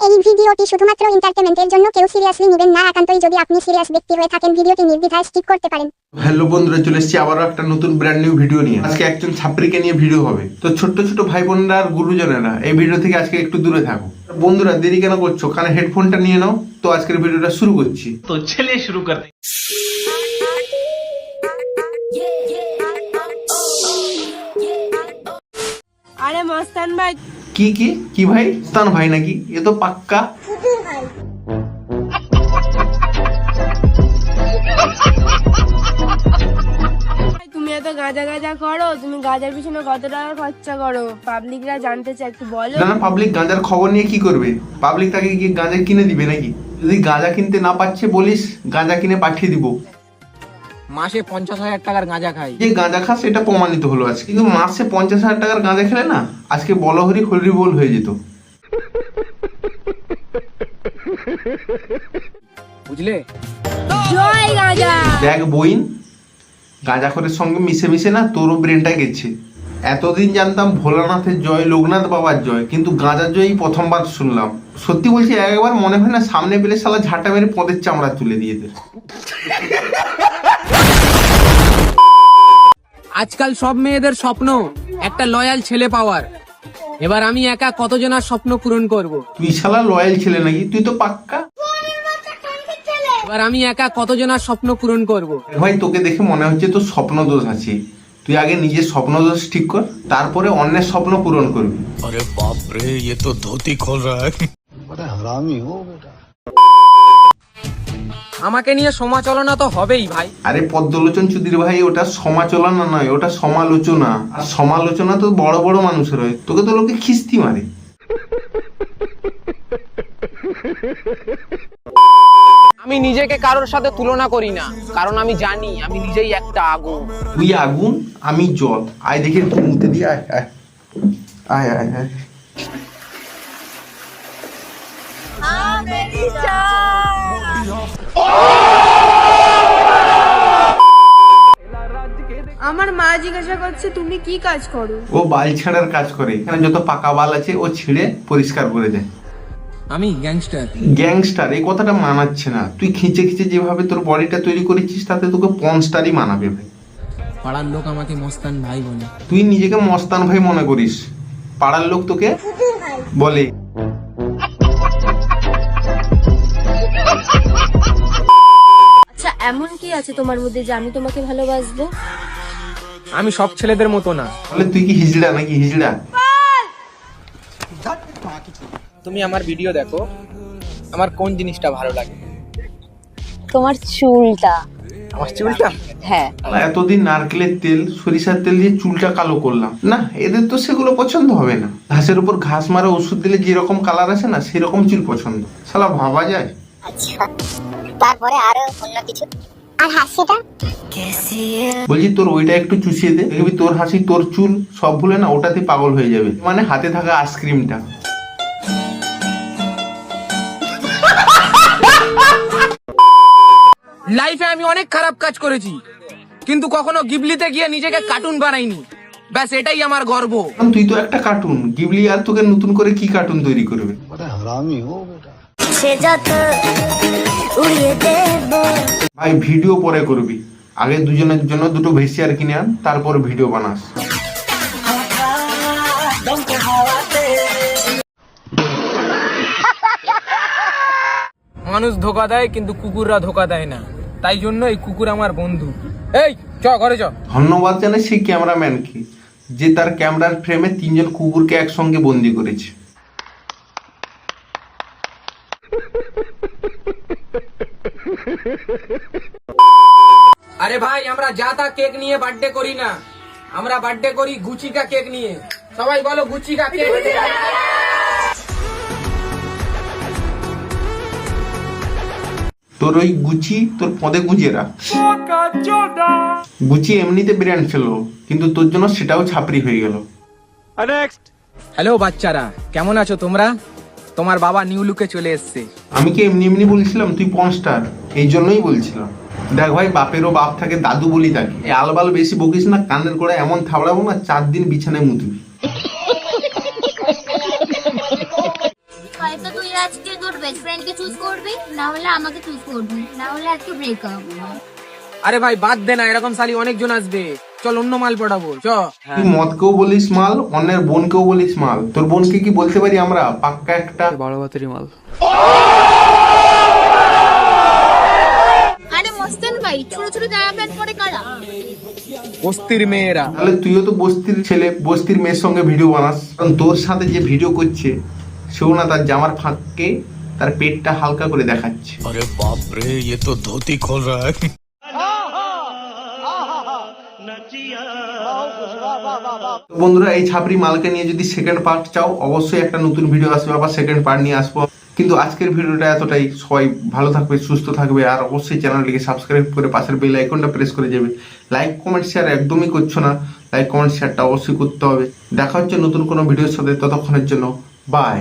এই ভিডিওটি শুধুমাত্র এন্টারটেইনমেন্টের জন্য, কেউ সিরিয়াসলি নেবেন না। একান্তই যদি আপনি সিরিয়াস ব্যক্তি হয়ে থাকেন, ভিডিওটি নির্দ্বিধায় স্কিপ করতে পারেন। হ্যালো বন্ধুরা, চলে এসেছি আবারও একটা নতুন ব্র্যান্ড নিউ ভিডিও নিয়ে। আজকে একজন ছাত্রীকে নিয়ে ভিডিও হবে। তো ছোট্ট ছোট ভাই বোনেরা আর গুরুজনেরা এই ভিডিও থেকে আজকে একটু দূরে থাকো। বন্ধুরা দেরি কেন করছো, কানে হেডফোনটা নিয়ে নাও। তো আজকের ভিডিওটা শুরু করছি। तो चलिए शुरू करते हैं। আরে মস্তান ভাই, কি ভাই? স্তান ভাই নাকি? এ তো পাক্কা তুমি এত গাঁজা গাঁজা করো, তুমি গাঁজার পিছনে কত টাকা খরচা করো? পাবলিকরা জানতে চায়, একটু বলো। না, পাবলিক গাঁজার খবর নিয়ে কি করবে? পাবলিক তাকে গিয়ে গাঁজা কিনে দিবে নাকি? যদি গাঁজা কিনতে না পাচ্ছে বলিস, গাঁজা কিনে পাঠিয়ে দিব। মাসে 50,000 টাকার গাঁজা খাই। যে গাঁজা খাস এটা প্রমাণিত হলো আজকে। কিন্তু মাসে 50,000 টাকার গাঁজা খেলে না, আজকে বলহরি হরি বল হয়ে যেত। বুঝলে? জয় গাঁজা। দেখ বইন, গাঁজাখরের সঙ্গে মিশে মিশে না তোরও ব্রেনটা গেছে। এতদিন জানতাম ভোলানাথের জয়, লোকনাথ বাবার জয়, কিন্তু গাঁজার জয়ই প্রথমবার শুনলাম। সত্যি বলছি, একবার মনে হয় না সামনে পেলে শালা ঝাঁটা মেরে পদের চামড়া তুলে দিয়ে দে। আজকাল সব মেয়েদের স্বপ্ন একটা লয়াল ছেলে পাওয়ার। এবার আমি একা কতজনের স্বপ্ন পূরণ করব। তুই শালা লয়াল ছেলে নাকি? তুই তো পাক্কা। এবার আমি একা কতজনের স্বপ্ন পূরণ করব। ভাই তোকে দেখে মনে হচ্ছে তোর স্বপ্ন দোষ আছে। তুই আগে নিজের স্বপ্ন দোষ ঠিক কর, তারপরে অন্যের স্বপ্ন পূরণ করবি। अरे बाप रे, ये तो धोती खोल रहा है। बड़ा हरामी हो बेटा। আমাকে নিয়ে সমালোচনা তো হবেই ভাই। আরে পদ্মলোচন চুদির ভাই, ওটা সমালোচনা নয়, ওটা সমালোচনা। আর সমালোচনা তো বড় বড় মানুষের হয়, তোকে তো লোকে খিস্তি মারে। আমি নিজেকে কারোর সাথে তুলনা করি না, কারণ আমি জানি আমি নিজেই একটা আগুন। তুই আগুন, আমি জল। আয় দেখে একটু মুতে দিয়ে আয় আয় আয় আয় আয়। আমার মা জিজ্ঞাসা করছে তুমি কি কাজ করো? ও বাল ছেঁড়ার কাজ করে। এখানে যত পাকা বাল আছে ও ছিঁড়ে পরিষ্কার করে দেয়। আমি গ্যাংস্টার। গ্যাংস্টার এই কথাটা মানাচ্ছে না। তুই খিঁচে খিঁচে যেভাবে তোর বডিটা তৈরি করেছিস, তাতে তোকে পর্নস্টারই মানাবে ভাই। পাড়ার লোক আমাকে মস্তান ভাই বলে। তুই নিজেকে মস্তান ভাই মনে করিস, পাড়ার লোক তোকে বলে। আচ্ছা, এমন কি আছে তোমার মধ্যে যে আমি তোমাকে ভালোবাসবো? আমি সব ছেলেদের মতো না। বলে তুই কি হিজড়া নাকি? হিজড়া? তুমি আমার ভিডিও দেখো, আমার কোন জিনিসটা ভালো লাগে? তোমার চুলটা। আমার চুলটা? হ্যাঁ, এতদিন নারকেলের তেল, সরিষার তেল দিয়ে চুলটা কালো করলাম না, এদের তো সেগুলো পছন্দ হবে না। ঘাসের উপর ঘাস মারা ওষুধ দিলে যেরকম কালার আসে না, সেরকম চুল পছন্দ। শালা ভাবা যায়? আচ্ছা, তারপরে আরো অন্য কিছু। আর হাসিটা বলছি তোর ওইটা একটু চুষিয়ে দে, দেখবি তোর হাসি তোর চুল সব ভুলে না ওটাতে পাগল হয়ে যাবে। মানে হাতে থাকা আইসক্রিমটা। লাইফে আমি অনেক খারাপ কাজ করেছি, কিন্তু কখনো গিবলিতে গিয়ে নিজেকে কার্টুন বানাইনি। ব্যাস এটাই আমার গর্ব। কারণ তুই তো একটা কার্টুন। গিবলি আর তোকে নতুন করে কি কার্টুন তৈরি করবে? बड़ा हरामी हो बेटा। সে যত উড়িয়ে দেব। ভাই ভিডিও পরে করবি, আগে দুজনের জন্য দুটো ভেসিয়ার কিনে আন, তারপর ভিডিও বানাস। মানুষ ধোকা দেয় কিন্তু কুকুররা ধোকা দেয় না, তাই জন্য এই কুকুর আমার বন্ধু। এই চ ঘরে চ। ধন্যবাদ জানাই সেই ক্যামেরাম্যানকে, যে তার ক্যামেরার ফ্রেমে 3জন কুকুরকে একসঙ্গে বন্দি করেছে। আরে ভাই, আমরা যা তা কেক নিয়ে বার্থডে করি না, আমরা বার্থডে করি গুচিকা কেক নিয়ে। সবাই বলো গুচিকা কেক। তোর ওই গুচি তোর পদে গুঁজে রাখ। গুচি এমনিতে ব্র্যান্ড ছিল, কিন্তু তোর জন্য সেটাও ছাপরি হয়ে গেল। হ্যালো বাচ্চারা, কেমন আছো তোমরা? তোমার বাবা নিউ লুকে চলে এসছে। আমি কি এমনি এমনি বলছিলাম তুই পর্নস্টার? এই জন্যই বলছিলাম। দেখ ভাই, বাপেরও বাপ থাকে, দাদু বলি তাকে। এই আলবাল বেশি বকিস না, কানের গোড়ায় এমন থাবড়াবো না 4 দিন বিছানায় মুতবি। হয়তো তুই আজকে তোর বেস্ট ফ্রেন্ডকে চুজ করবি, না হলে আমাকে চুজ করবি, না হলে আজকে ব্রেকআপ। আরে ভাই বাদ দে না, এরকম শালি অনেকজন আসবে, চল অন্য মাল পড়াবো চ। তুই মদকেও বলিস মাল, অন্যের বোনকেও বলিস মাল। তোর বোনকে কি বলতে পারি আমরা? পাক্কা একটা বড় বাতেরি মাল। আরে মস্তান ভাই, ছোট ছোট জামা প্যান্ট পরে কারা? বস্তির মেয়েরা। তাহলে তুইও তো বস্তির ছেলে, বস্তির মেয়ের সঙ্গে ভিডিও বানাস। কারণ তোর সাথে যে ভিডিও করছে সেও না তার জামার ফাঁককে তার পেটটা হালকা করে দেখাচ্ছে। अरे बाप रे, ये तो धोती खोल रहा है। তো বন্ধুরা, এই ছাপরি মালকে নিয়ে যদি সেকেন্ড পার্ট চাও, অবশ্যই একটা নতুন ভিডিও আসবে, আবার সেকেন্ড পার্ট নিয়ে আসবো। কিন্তু আজকের ভিডিওটা এতটাই। সবাই ভালো থাকবে, সুস্থ থাকবে, আর অবশ্যই চ্যানেলটিকে সাবস্ক্রাইব করে পাশের বেল আইকনটা প্রেস করে যাবে। লাইক কমেন্ট শেয়ার একদমই করছো না, লাইক কমেন্ট শেয়ারটা অবশ্যই করতে হবে। দেখা হচ্ছে নতুন কোনো ভিডিওর সাথে, ততক্ষণের জন্য বাই।